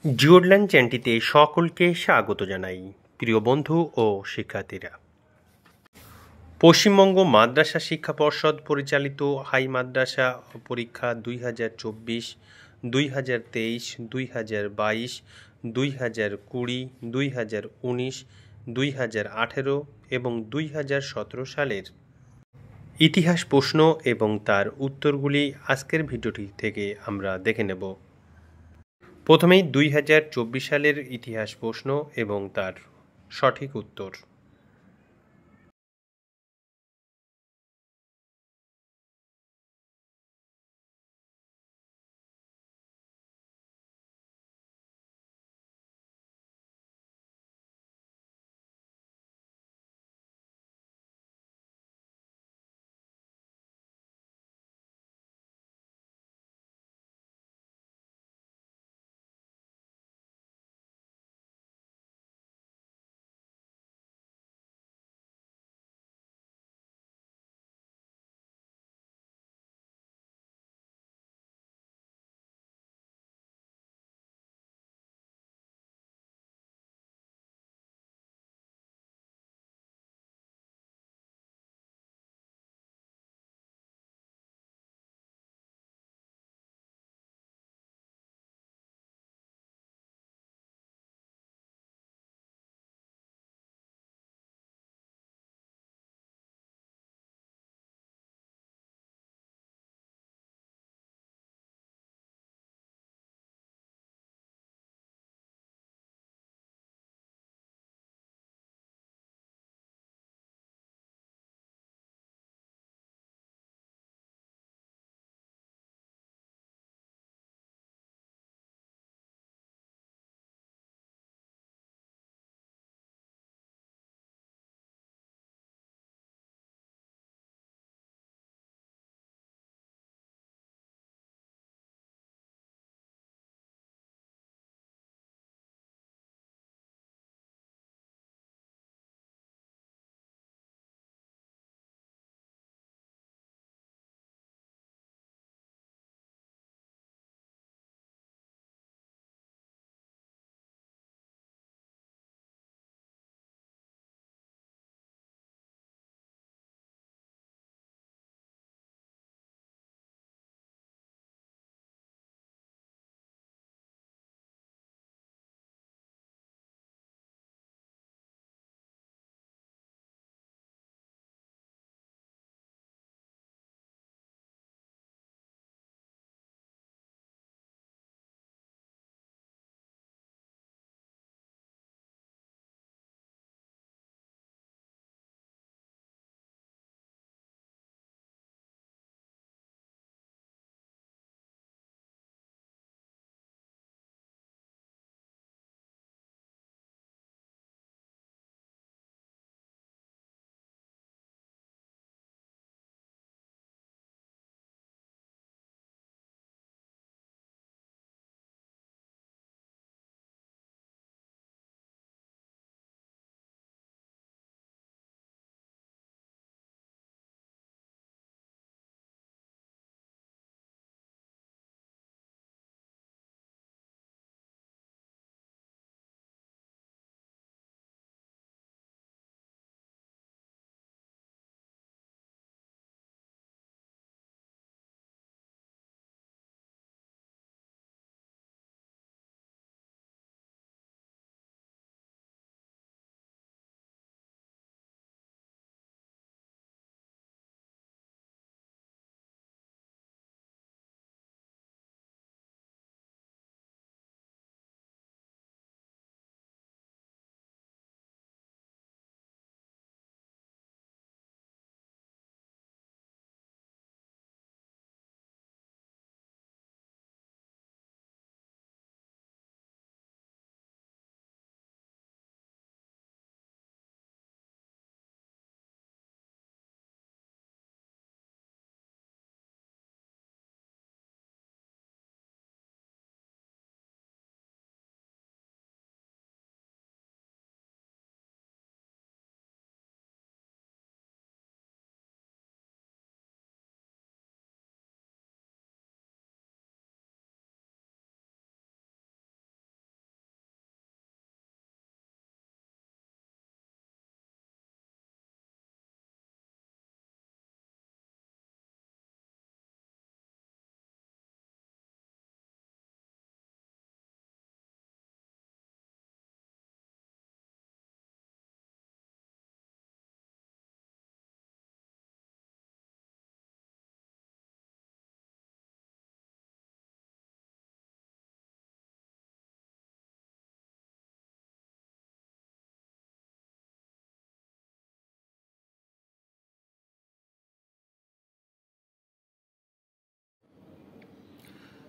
জিওডল্যান্ড চ্যানেলটিতে সকলকে স্বাগত জানাই। প্রিয় বন্ধু ও শিক্ষার্থীরা, পশ্চিমবঙ্গ মাদ্রাসা শিক্ষা পর্ষদ পরিচালিত হাই মাদ্রাসা পরীক্ষা 2024, 2023, 2022, 2020, 2019, 2018 এবং 2017 সালের ইতিহাস প্রশ্ন এবং তার উত্তরগুলি আজকের ভিডিওটি থেকে আমরা দেখে নেব। প্রথমেই 2024 সালের ইতিহাস প্রশ্ন এবং তার সঠিক উত্তর।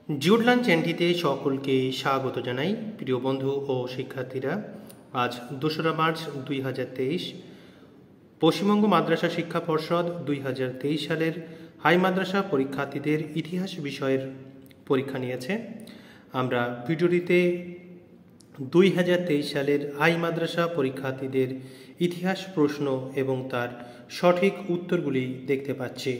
জিওডলান চ্যানেলটিতে সকলকে স্বাগত জানাই। প্রিয় বন্ধু ও শিক্ষার্থীরা, আজ 2রা মার্চ 2023 পশ্চিমবঙ্গ মাদ্রাসা শিক্ষা পর্ষদ 2023 সালের হাই মাদ্রাসা পরীক্ষার্থীদের ইতিহাস বিষয়ের পরীক্ষা নিয়েছে। আমরা ভিডিওটিতে 2023 সালের হাই মাদ্রাসা পরীক্ষার্থীদের ইতিহাস প্রশ্ন এবং তার সঠিক উত্তরগুলি দেখতে পাচ্ছি।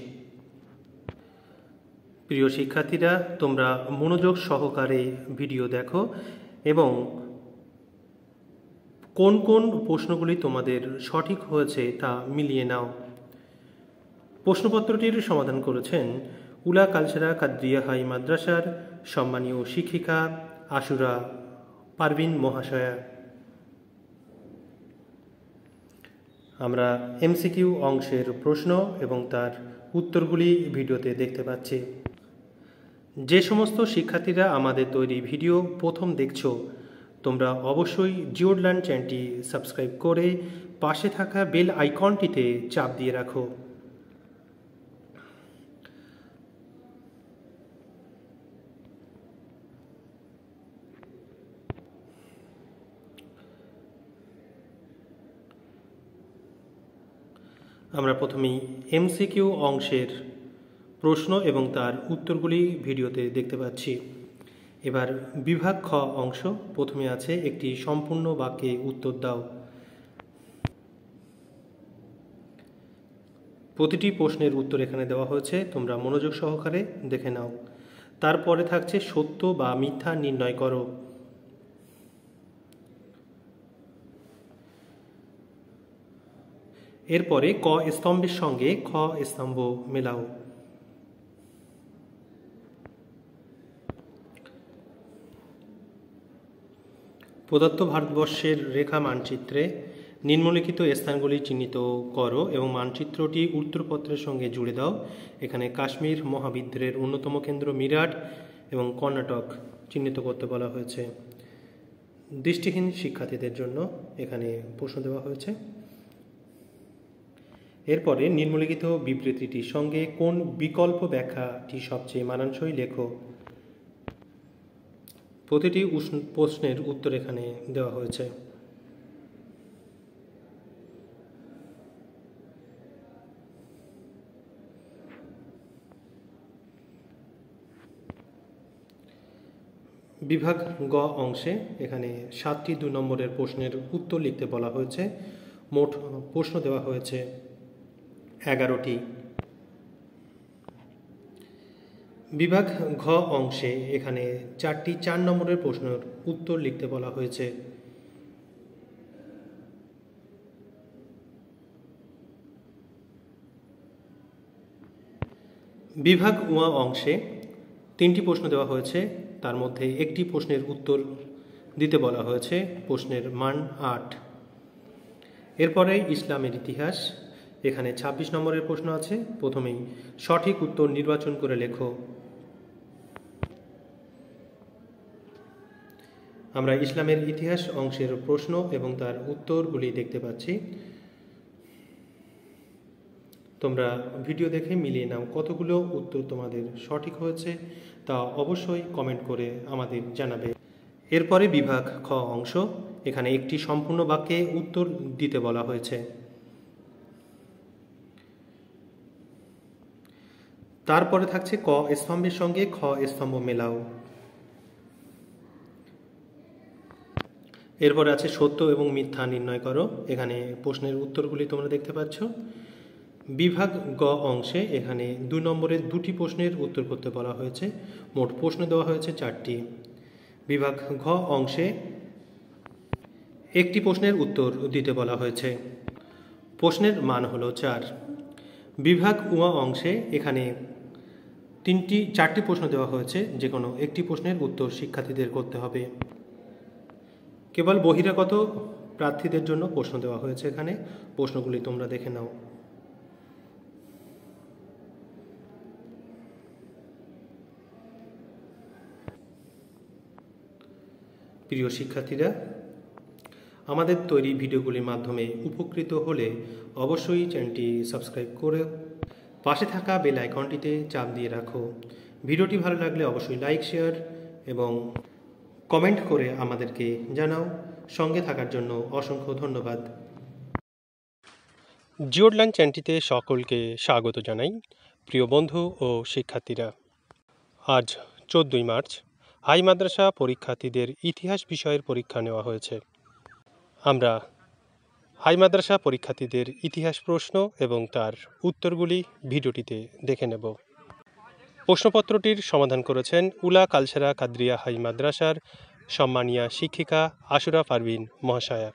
প্রিয় শিক্ষার্থীরা, তোমরা মনোযোগ সহকারে ভিডিও দেখো এবং কোন কোন প্রশ্নগুলি তোমাদের সঠিক হয়েছে তা মিলিয়ে নাও। প্রশ্নপত্রটির সমাধান করেছেন উলা কালচারা কাদ্রিয়া হাই মাদ্রাসার সম্মানীয় শিক্ষিকা আশুরা পারভিন মহাশয়া। আমরা এমসিকিউ অংশের প্রশ্ন এবং তার উত্তরগুলি ভিডিওতে দেখতে পাচ্ছি। যে সমস্ত শিক্ষার্থীরা আমাদের তৈরি ভিডিও প্রথম দেখছো, তোমরা অবশ্যই জিওডলান চ্যানেলটি সাবস্ক্রাইব করে পাশে থাকা বেল আইকনটিতে চাপ দিয়ে রাখো। আমরা প্রথমেই এমসিকিউ অংশের প্রশ্ন এবং তার উত্তরগুলি ভিডিওতে দেখতে পাচ্ছি। এবার বিভাগ খ অংশ। প্রথমে আছে একটি সম্পূর্ণ বাক্যে উত্তর দাও। প্রতিটি প্রশ্নের উত্তর এখানে দেওয়া হয়েছে, তোমরা মনোযোগ সহকারে দেখে নাও। তারপরে থাকছে সত্য বা মিথ্যা নির্ণয় করো। এরপরে ক স্তম্ভের সঙ্গে খ স্তম্ভ মেলাও। প্রদত্ত ভারতবর্ষের রেখা মানচিত্রে নিম্নলিখিত স্থানগুলি চিহ্নিত করো এবং মানচিত্রটি উত্তরপত্রের সঙ্গে জুড়ে দাও। এখানে কাশ্মীর মহাবিদ্যালয়ের অন্যতম কেন্দ্র মিরাট এবং কর্ণাটক চিহ্নিত করতে বলা হয়েছে। দৃষ্টিহীন শিক্ষার্থীদের জন্য এখানে প্রশ্ন দেওয়া হয়েছে। এরপরে নিম্নলিখিত বিবৃতিটির সঙ্গে কোন বিকল্প ব্যাখ্যাটি সবচেয়ে মানানসই লেখো। প্রতিটি প্রশ্নের উত্তর এখানে দেওয়া হয়েছে। বিভাগ গ অংশে এখানে 7টি 2 নম্বরের প্রশ্নের উত্তর লিখতে বলা হয়েছে। মোট প্রশ্ন দেওয়া হয়েছে 11টি। বিভাগ ঘ অংশে এখানে 4টি 4 নম্বরের প্রশ্নের উত্তর লিখতে বলা হয়েছে। বিভাগ উয়া অংশে 3টি প্রশ্ন দেওয়া হয়েছে, তার মধ্যে একটি প্রশ্নের উত্তর দিতে বলা হয়েছে। প্রশ্নের মান 8। এরপরে ইসলামের ইতিহাস, এখানে 26 নম্বরের প্রশ্ন আছে। প্রথমেই সঠিক উত্তর নির্বাচন করে লেখো। আমরা ইসলামের ইতিহাস অংশের প্রশ্ন এবং তার উত্তরগুলি দেখতে পাচ্ছি। তোমরা ভিডিও দেখে মিলিয়ে নাও কতগুলো উত্তর তোমাদের সঠিক হয়েছে তা অবশ্যই কমেন্ট করে আমাদের জানাবে। এরপরে বিভাগ খ অংশ, এখানে একটি সম্পূর্ণ বাক্যে উত্তর দিতে বলা হয়েছে। তারপরে থাকছে ক স্তম্ভের সঙ্গে খ স্তম্ভ মেলাও। এরপরে আছে সত্য এবং মিথ্যা নির্ণয় করো। এখানে প্রশ্নের উত্তরগুলি তোমরা দেখতে পাচ্ছ। বিভাগ গ অংশে এখানে 2 নম্বরের 2টি প্রশ্নের উত্তর করতে বলা হয়েছে। মোট প্রশ্ন দেওয়া হয়েছে 4টি। বিভাগ ঘ অংশে একটি প্রশ্নের উত্তর দিতে বলা হয়েছে। প্রশ্নের মান হলো 4। বিভাগ উয়া অংশে এখানে 4টি প্রশ্ন দেওয়া হয়েছে, যে কোনো একটি প্রশ্নের উত্তর শিক্ষার্থীদের করতে হবে। কেবল বহিরাগত প্রার্থীদের জন্য প্রশ্ন দেওয়া হয়েছে। এখানে প্রশ্নগুলি তোমরা দেখে নাও। প্রিয় শিক্ষার্থীরা, আমাদের তৈরি ভিডিওগুলির মাধ্যমে উপকৃত হলে অবশ্যই চ্যানেলটি সাবস্ক্রাইব করে পাশে থাকা বেল আইকনটিতে চাপ দিয়ে রাখো। ভিডিওটি ভালো লাগলে অবশ্যই লাইক, শেয়ার এবং কমেন্ট করে আমাদেরকে জানাও। সঙ্গে থাকার জন্য অসংখ্য ধন্যবাদ। জিওডলাইন চ্যানেলটিতে সকলকে স্বাগত জানাই। প্রিয় বন্ধু ও শিক্ষার্থীরা, আজ 14ই মার্চ হাই মাদ্রাসা পরীক্ষার্থীদের ইতিহাস বিষয়ের পরীক্ষা নেওয়া হয়েছে। আমরা হাই মাদ্রাসা পরীক্ষার্থীদের ইতিহাস প্রশ্ন এবং তার উত্তরগুলি ভিডিওটিতে দেখে নেব। প্রশ্নপত্রটির সমাধান করেছেন উলা কালসেরা কাদরিয়া হাই মাদ্রাসার সম্মানীয়া শিক্ষিকা আশুরা পারভিন মহাশয়া।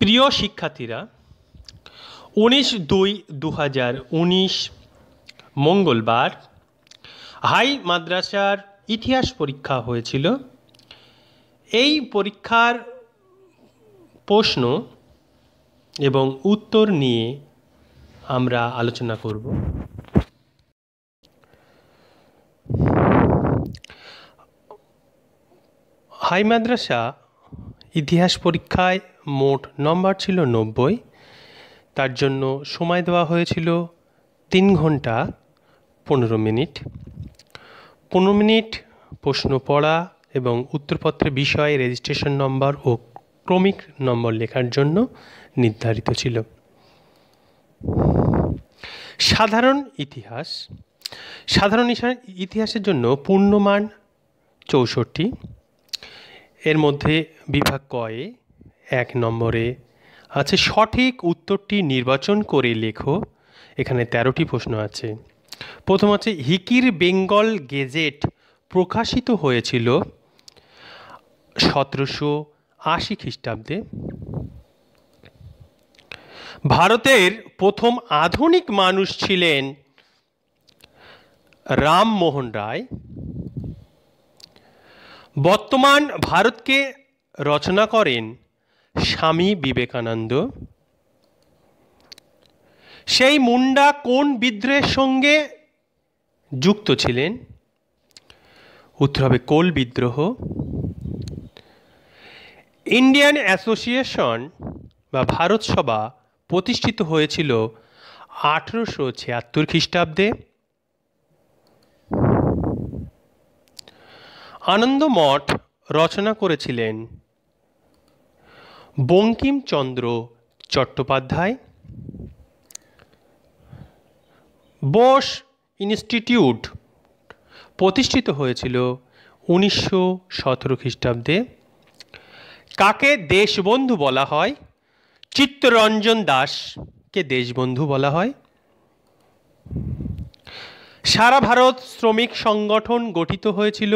প্রিয় শিক্ষার্থীরা, 19/2/2019 মঙ্গলবার হাই মাদ্রাসার ইতিহাস পরীক্ষা হয়েছিল। এই পরীক্ষার প্রশ্ন এবং উত্তর নিয়ে আমরা আলোচনা করব। হাই মাদ্রাসা ইতিহাস পরীক্ষায় মোট নম্বর ছিল 90। তার জন্য সময় দেওয়া হয়েছিল 3 ঘন্টা 15 মিনিট। 15 মিনিট প্রশ্ন পড়া এবং উত্তরপত্রের বিষয়ে রেজিস্ট্রেশন নম্বর ও ক্রমিক নম্বর লেখার জন্য নির্ধারিত ছিল। সাধারণ ইতিহাসের জন্য পূর্ণমান 64। এর মধ্যে বিভাগ কয়ে 1 নম্বরে আছে সঠিক উত্তরটি নির্বাচন করে লেখো। এখানে 13টি প্রশ্ন আছে। প্রথম আছে হিকির বেঙ্গল গেজেট প্রকাশিত হয়েছিল 1780 খ্রিস্টাব্দে। ভারতের প্রথম আধুনিক মানুষ ছিলেন রামমোহন রায়। বর্তমান ভারতকে রচনা করেন স্বামী বিবেকানন্দ। সেই মুন্ডা কোন বিদ্রোহের সঙ্গে যুক্ত ছিলেন? উত্তর হবে কোল বিদ্রোহ। ইন্ডিয়ান অ্যাসোসিয়েশন বা ভারত সভা প্রতিষ্ঠিত হয়েছিল 1876 খ্রিস্টাব্দে। আনন্দমঠ রচনা করেছিলেন বঙ্কিমচন্দ্র চট্টোপাধ্যায়। বোস ইনস্টিটিউট প্রতিষ্ঠিত হয়েছিল 1917 খ্রিস্টাব্দে। কাকে দেশবন্ধু বলা হয়? চিত্তরঞ্জন দাসকে দেশবন্ধু বলা হয়। সারা ভারত শ্রমিক সংগঠন গঠিত হয়েছিল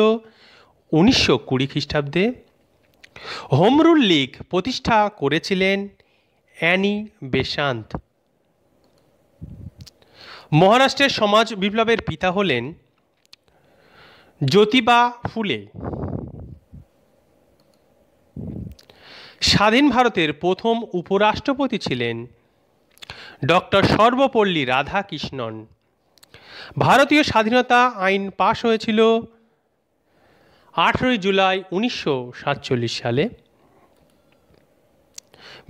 1920 খ্রিস্টাব্দে। হোম রুল লীগ প্রতিষ্ঠা করেছিলেন অ্যানি বেসান্ত। মহারাষ্ট্রের সমাজ বিপ্লবের পিতা হলেন জ্যোতিবা ফুলে। স্বাধীন ভারতের প্রথম উপরাষ্ট্রপতি ছিলেন ডক্টর সর্বপল্লী রাধাকৃষ্ণন। ভারতীয় স্বাধীনতা আইন পাশ হয়েছিল 18 জুলাই 1947 সালে।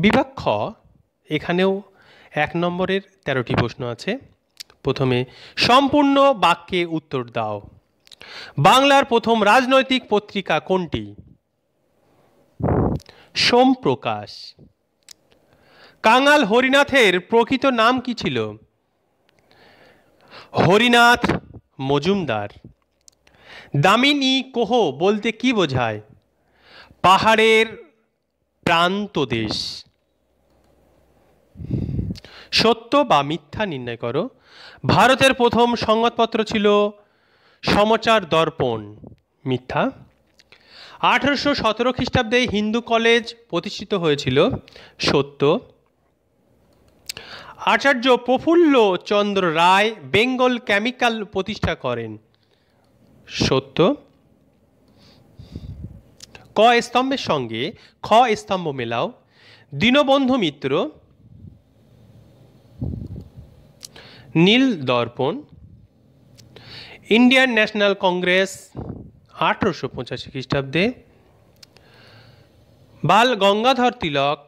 বিভাগ খ, এখানেও 1 নম্বরের 13টি প্রশ্ন আছে। প্রথমে সম্পূর্ণ বাক্যে উত্তর দাও। বাংলার প্রথম রাজনৈতিক পত্রিকা কোনটি? সোমপ্রকাশ। কাঙাল হরিনাথের প্রকৃত নাম কি ছিল? হরিনাথ মজুমদার। দামিনী কোহ বলতে কি বোঝায়? পাহাড়ের প্রান্ত দেশ। সত্য বা মিথ্যা নির্ণয় করো। ভারতের প্রথম সংবাদপত্র ছিল সমাচার দর্পণ। মিথ্যা। 1817 খ্রিস্টাব্দে হিন্দু কলেজ প্রতিষ্ঠিত হয়েছিল। সত্য। আচার্য প্রফুল্ল চন্দ্র রায় বেঙ্গল কেমিক্যাল প্রতিষ্ঠা করেন। সত্য। ক স্তম্ভের সঙ্গে খ স্তম্ভ মেলাও। দীনবন্ধু মিত্র, নীল দর্পণ। ইন্ডিয়ান ন্যাশনাল কংগ্রেস 1885 খ্রিস্টাব্দে। বাল গঙ্গাধর তিলক,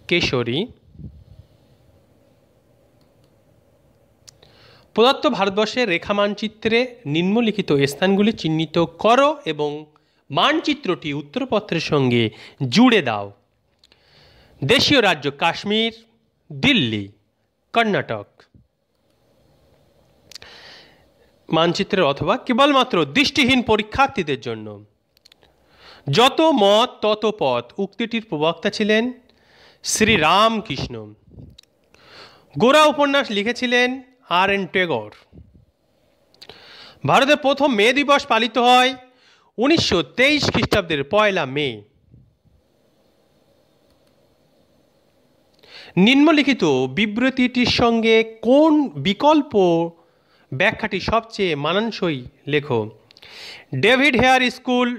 কেশরী। প্রদত্ত ভারতবর্ষের রেখা মানচিত্রে নিম্নলিখিত স্থানগুলি চিহ্নিত করো এবং মানচিত্রটি উত্তরপত্রের সঙ্গে জুড়ে দাও। দেশীয় রাজ্য কাশ্মীর, দিল্লি, কর্ণাটক। মানচিত্রের অথবা কেবলমাত্র দৃষ্টিহীন পরীক্ষার্থীদের জন্য। যত মত তত পথ উক্তিটির প্রবক্তা ছিলেন শ্রীরামকৃষ্ণ। গোরা উপন্যাস লিখেছিলেন আর.এন. টেগর। ভারতের প্রথম মে দিবস পালিত হয় 1923 খ্রিস্টাব্দের 1 মে। নিম্নলিখিত বিবৃতিটির সঙ্গে কোন বিকল্প ব্যাখ্যাটি সবচেয়ে মানানসই লেখো। David Hare school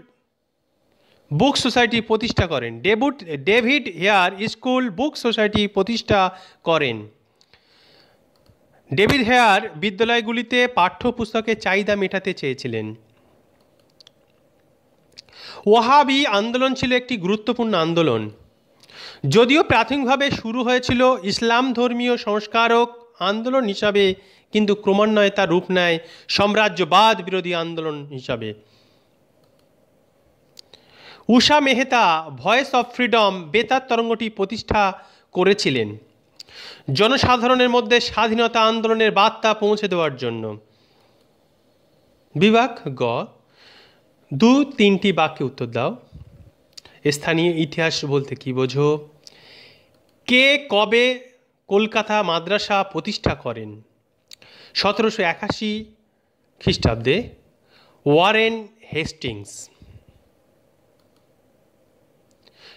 book society প্রতিষ্ঠা করেন। David Hare school book society প্রতিষ্ঠা করেন। ডেভিড হেয়ার বিদ্যালয়গুলিতে পাঠ্যপুস্তকের চাহিদা মেটাতে চেয়েছিলেন। ওয়াহাবি আন্দোলন ছিল একটি গুরুত্বপূর্ণ আন্দোলন, যদিও প্রাথমিকভাবে শুরু হয়েছিল ইসলাম ধর্মীয় সংস্কারক আন্দোলন হিসাবে, কিন্তু ক্রমান্বয়ে তা রূপ নেয় সাম্রাজ্যবাদ বিরোধী আন্দোলন হিসাবে। উষা মেহতা ভয়েস অফ ফ্রিডম বেতার তরঙ্গটি প্রতিষ্ঠা করেছিলেন জনসাধারণের মধ্যে স্বাধীনতা আন্দোলনের বার্তা পৌঁছে দেওয়ার জন্য। বিভাগ গ, 2-3টি বাক্যে উত্তর দাও। স্থানীয় ইতিহাস বলতে কি বোঝো? কে কবে কলকাতা মাদ্রাসা প্রতিষ্ঠা করেন? 1781 খ্রিস্টাব্দে ওয়ারেন হেস্টিংস।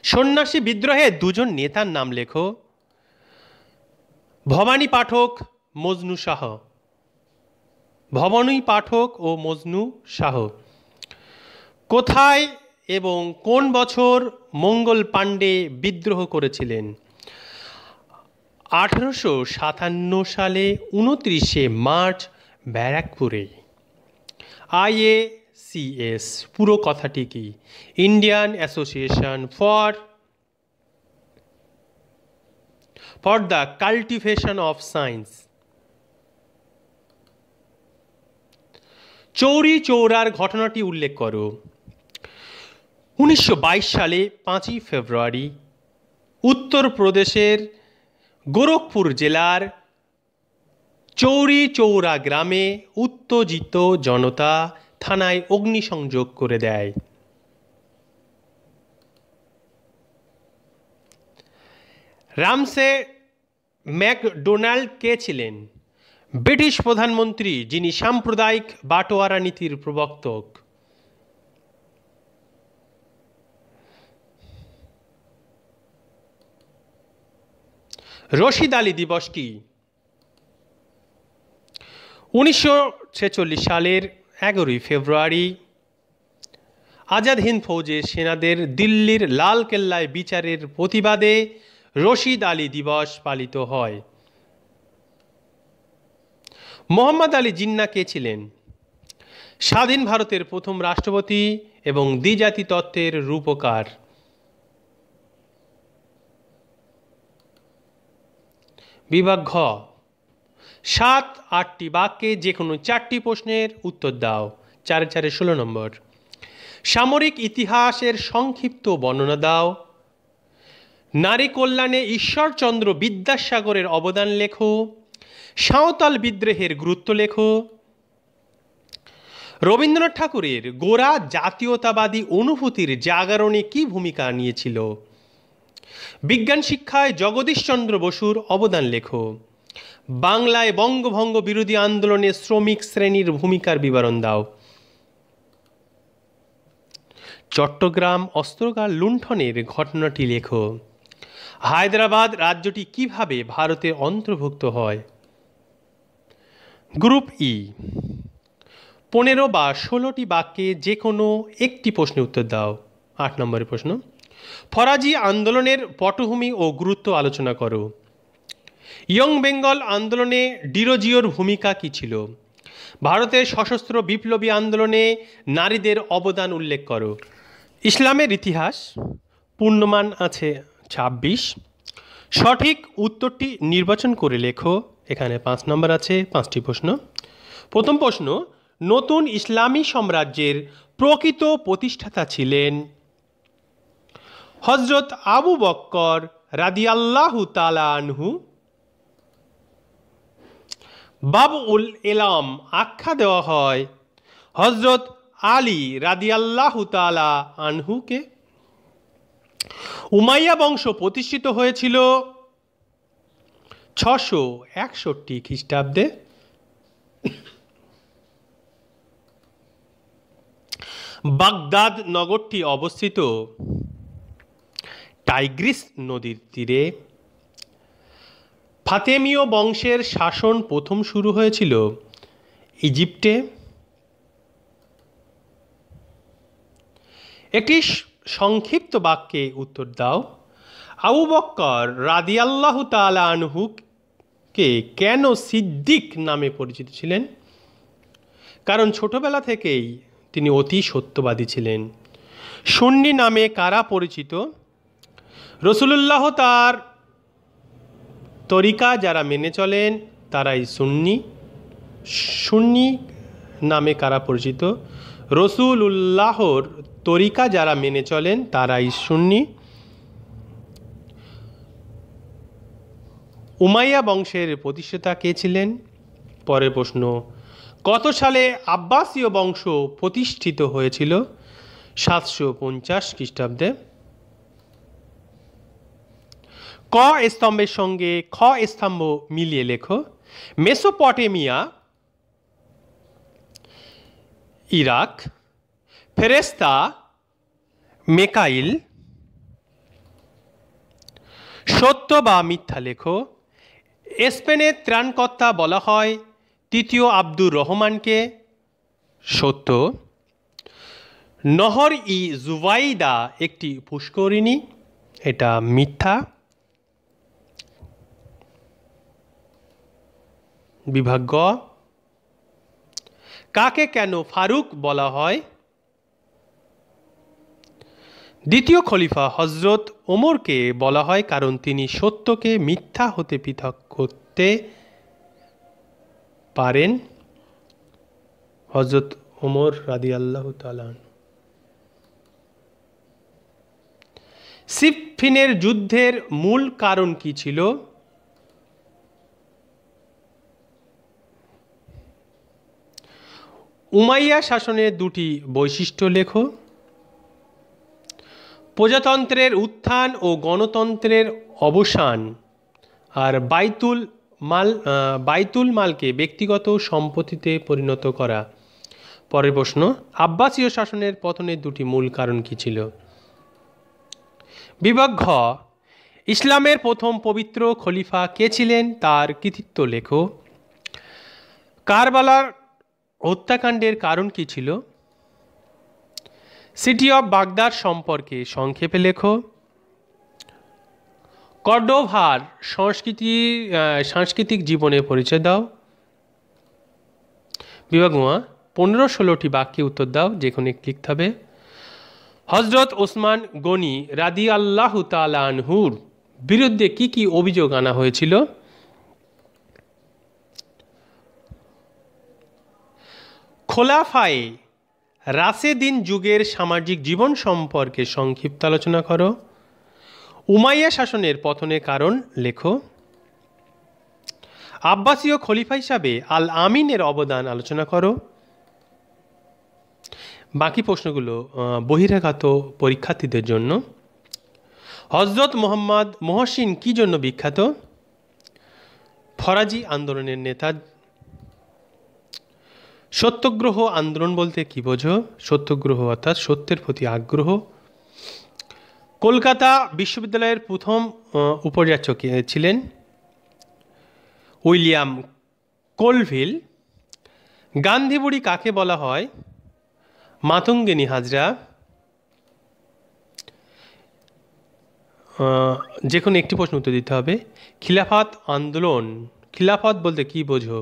সন্ন্যাসী বিদ্রোহে দুজন নেতার নাম লেখো। ভবানী পাঠক, মজনু শাহ। ভবানী পাঠক ও মজনু শাহ। কোথায় এবং কোন বছর মঙ্গল পাণ্ডে বিদ্রোহ করেছিলেন? 1857 সালে 29শে মার্চ ব্যারাকপুরে। IACS পুরো কথাটি কি? Indian Association for the Cultivation of Science. Chauri চৌরার ঘটনাটি উল্লেখ করো। 1922 সালে 5ই ফেব্রুয়ারি উত্তরপ্রদেশের গোরখপুর জেলার চৌরি চৌরা গ্রামে উত্তেজিত জনতা থানায় অগ্নিসংযোগ করে দেয়। রামসে ম্যাকডোনাল্ড কে ছিলেন? ব্রিটিশ প্রধানমন্ত্রী, যিনি সাম্প্রদায়িক বাটোয়ারা নীতির প্রবর্তক। রশিদ আলী দিবস কি? 1946 সালের 11ই ফেব্রুয়ারি আজাদ হিন্দ ফৌজের সেনাদের দিল্লির লাল কেল্লায় বিচারের প্রতিবাদে রশিদ আলী দিবস পালিত হয়। মোহাম্মদ আলী জিন্নাহ কে ছিলেন? স্বাধীন ভারতের প্রথম রাষ্ট্রপতি এবং দ্বিজাতি তত্ত্বের রূপকার। বিভাগ ঘ, 7-8টি বাক্যে যে কোনো 4টি প্রশ্নের উত্তর দাও। 4-4 16 নম্বর। সামরিক ইতিহাসের সংক্ষিপ্ত বর্ণনা দাও। নারী কল্যাণে ঈশ্বরচন্দ্র বিদ্যাসাগরের অবদান লেখো। সাঁওতাল বিদ্রোহের গুরুত্ব লেখো। রবীন্দ্রনাথ ঠাকুরের গোঁড়া জাতীয়তাবাদী অনুভূতির জাগরণে কি ভূমিকা নিয়েছিল? বিজ্ঞান শিক্ষায় জগদীশচন্দ্র বসুর অবদান লেখো। বাংলায় বঙ্গভঙ্গ বিরোধী আন্দোলনে শ্রমিক শ্রেণীর ভূমিকার বিবরণ দাও। চট্টগ্রাম অস্ত্রাগার লুণ্ঠনের ঘটনাটি লেখো। হায়দ্রাবাদ রাজ্যটি কিভাবে ভারতে অন্তর্ভুক্ত হয়? গ্রুপ ই। 15 বা 16টি বাক্যে যে কোনো একটি প্রশ্নের উত্তর দাও। 8 নম্বরের প্রশ্ন। ফরাজি আন্দোলনের পটভূমি ও গুরুত্ব আলোচনা করো। ইয়ং বেঙ্গল আন্দোলনে ডিরোজিওর ভূমিকা কী ছিল? ভারতের সশস্ত্র বিপ্লবী আন্দোলনে নারীদের অবদান উল্লেখ করো। ইসলামের ইতিহাস পূর্ণমান আছে 26। সঠিক উত্তরটি নির্বাচন করে লেখো। এখানে 5 নম্বর আছে, 5টি প্রশ্ন। প্রথম প্রশ্ন, নতুন ইসলামী সাম্রাজ্যের প্রকৃত প্রতিষ্ঠাতা ছিলেন হযরত আবু বকর রাদিয়াল্লাহু তাআলা আনহু। বাবউল এলাম আখ্যা দেওয়া হয় হযরত আলী রাদিয়াল্লাহু তাআলা আনহুকে। উমাইয়া বংশ প্রতিষ্ঠিত হয়েছিল 661 খ্রিস্টাব্দে। বাগদাদ নগরটি অবস্থিত টাইগ্রিস নদীর তীরে। ফাতেমীয় বংশের শাসন প্রথম শুরু হয়েছিল ইজিপ্টে। একটি সংক্ষিপ্ত বাক্যে উত্তর দাও। আবু বকর রাদিয়াল্লাহু তাআলা আনহুকে কেন সিদ্দিক নামে পরিচিত ছিলেন? কারণ ছোটবেলা থেকেই তিনি অতি সত্যবাদী ছিলেন। সুন্নি নামে কারা পরিচিত? রাসূলুল্লাহ তার তরিকা যারা মেনে চলেন তারাই সুন্নি। সুন্নি নামে কারা পরিচিত? রাসূলুল্লাহর তরিকা যারা মেনে চলেন তারাই সুন্নি। উমাইয়া বংশের প্রতিষ্ঠাতা কে ছিলেন? পরের প্রশ্ন, কত সালে আব্বাসীয় বংশ প্রতিষ্ঠিত হয়েছিল? 750 খ্রিস্টাব্দে। ক স্তম্ভের সঙ্গে খ স্তম্ভ মিলিয়ে লেখো। মেসোপটেমিয়া, ইরাক, ফেরেস্তা, মেকাইল। সত্য বা মিথ্যা লেখো। স্পেনের ত্রাণকর্তা বলা হয় তৃতীয় আব্দুর রহমানকে। সত্য। নহর ই জুবাইদা একটি পুষ্করিণী, এটা মিথ্যা। বিভাগ গ, কাকে কেন ফারুক বলা হয়? দ্বিতীয় খলিফা হজরত ওমরকে বলা হয় কারণ তিনি সত্যকে মিথ্যা হতে পৃথক করতে পারেন। হজরত ওমর রাদিয়াল্লাহু তাআলা। সিফফিনের যুদ্ধের মূল কারণ কি ছিল? উমাইয়া শাসনের দুটি বৈশিষ্ট্য লেখো। প্রজাতন্ত্রের উত্থান ও গণতন্ত্রের অবসান, আর বাইতুল মালকে ব্যক্তিগত সম্পত্তিতে পরিণত করা। পরের প্রশ্ন, আব্বাসীয় শাসনের পতনের দুটি মূল কারণ কি ছিল? বিভাগ ঘ, ইসলামের প্রথম পবিত্র খলিফা কে ছিলেন তার কৃতিত্ব লেখো। কারবালার হত্যাকাণ্ডের কারণ কি ছিল? সিটি অফ বাগদাদ সম্পর্কে সংক্ষেপে লেখো। কর্ডোভার সাংস্কৃতিক জীবনে পরিচয় দাও। বিভাগ গ, 15-16টি বাক্যে উত্তর দাও, যে কোনো একটি লিখতে হবে। হজরত ওসমান গনি রাদিয়াল্লাহু তাআলা আনহুর বিরুদ্ধে কি কি অভিযোগ আনা হয়েছিল? খোলাফায়ে রাশেদিন যুগের সামাজিক জীবন সম্পর্কে সংক্ষিপ্ত আলোচনা করো। উমাইয়া শাসনের পতনের কারণ লেখো। আব্বাসীয় খলিফা হিসাবে আল আমিনের অবদান আলোচনা করো। বাকি প্রশ্নগুলো বহিরাগত পরীক্ষার্থীদের জন্য। হজরত মোহাম্মদ মহসিন কি জন্য বিখ্যাত? ফরাজি আন্দোলনের নেতা। সত্যগ্রহ আন্দোলন বলতে কি বোঝো? সত্যগ্রহ অর্থাৎ সত্যের প্রতি আগ্রহ। কলকাতা বিশ্ববিদ্যালয়ের প্রথম উপাচার্য কে ছিলেন? William Colvile. গান্ধী বুড়ি কাকে বলা হয়? মাতঙ্গিনী হাজরা। যে কোনো একটি প্রশ্ন উত্তর দিতে হবে। খিলাফত আন্দোলন, খিলাফত বলতে কি বোঝো?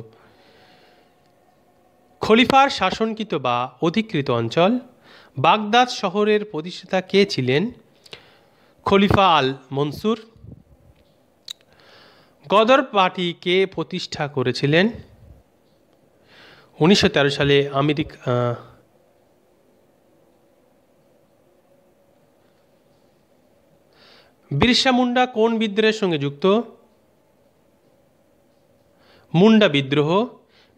খলিফার শাসনকৃত বা অধিকৃত অঞ্চল। বাগদাদ শহরের প্রতিষ্ঠাতা কে ছিলেন? খলিফা আল মনসুর। গদর পার্টি কে প্রতিষ্ঠা করেছিলেন? 1913 সালে বিরসা মুন্ডা কোন বিদ্রোহের সঙ্গে যুক্ত? মুন্ডা বিদ্রোহ।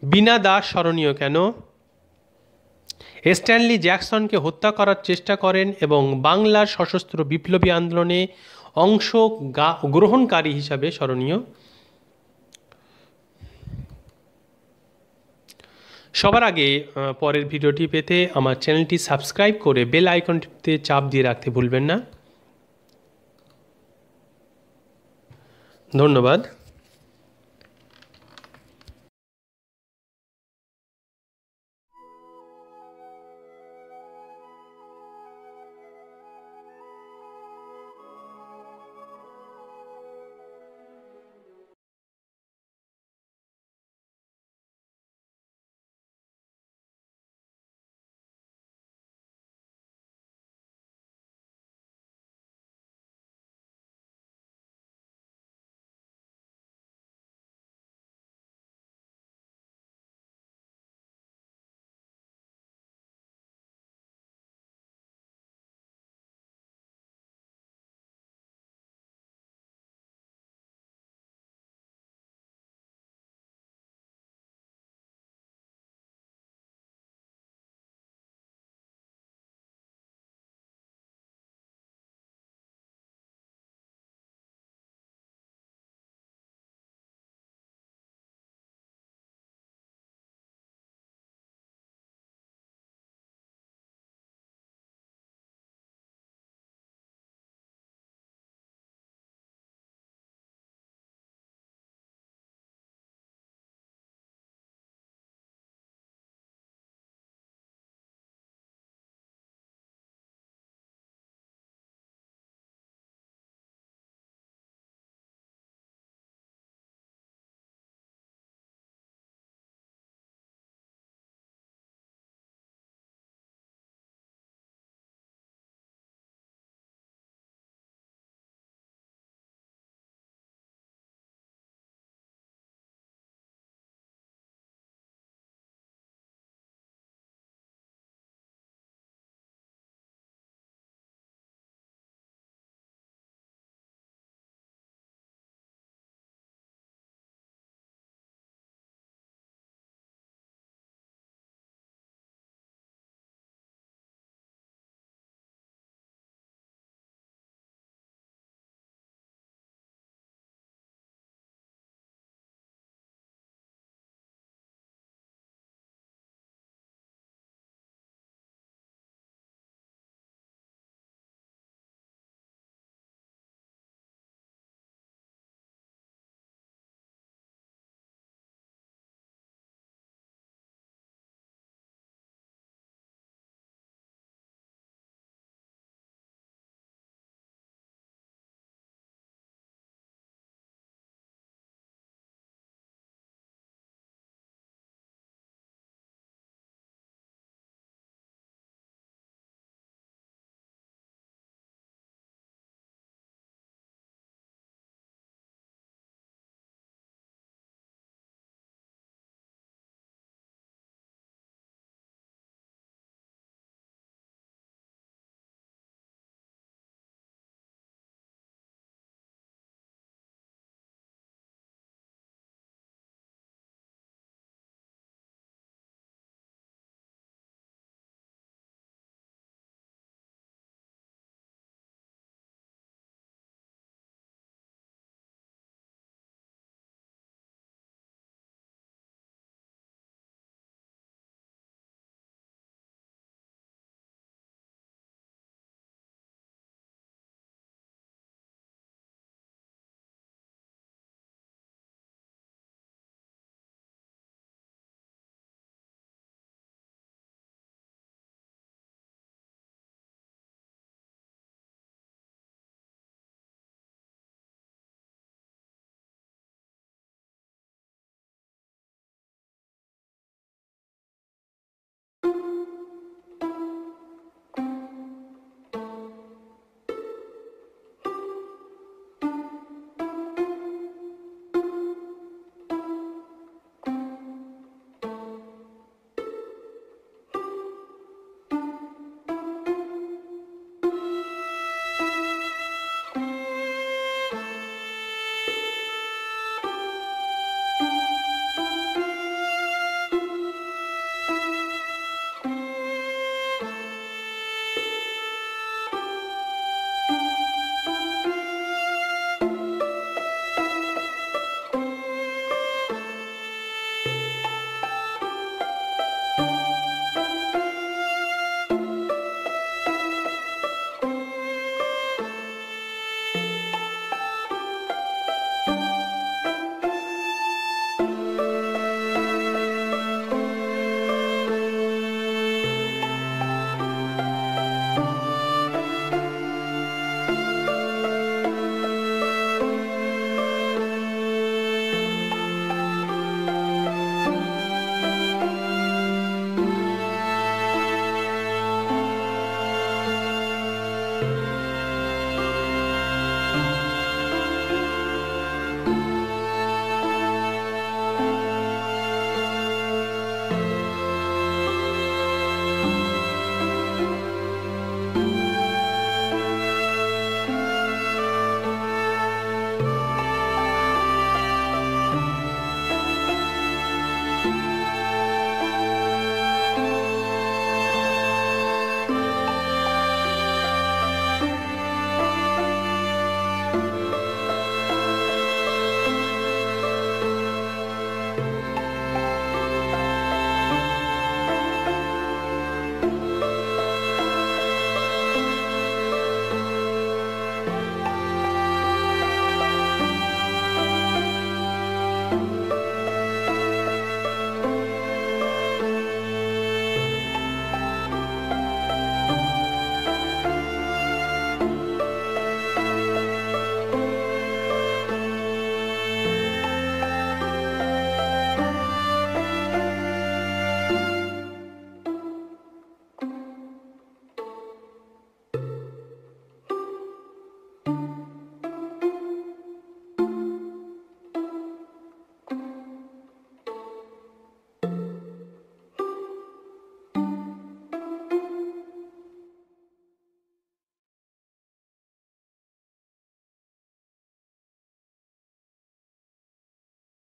বিনা দাস স্মরণীয় কেন? স্ট্যানলি জ্যাকসনকে হত্যা করার চেষ্টা করেন এবং বাংলার সশস্ত্র বিপ্লবী আন্দোলনে অংশগ্রহণকারী হিসাবে স্মরণীয়। সবার আগে পরের ভিডিওটি পেতে আমার চ্যানেলটি সাবস্ক্রাইব করে বেল আইকনটিতে চাপ দিয়ে রাখতে ভুলবেন না। ধন্যবাদ।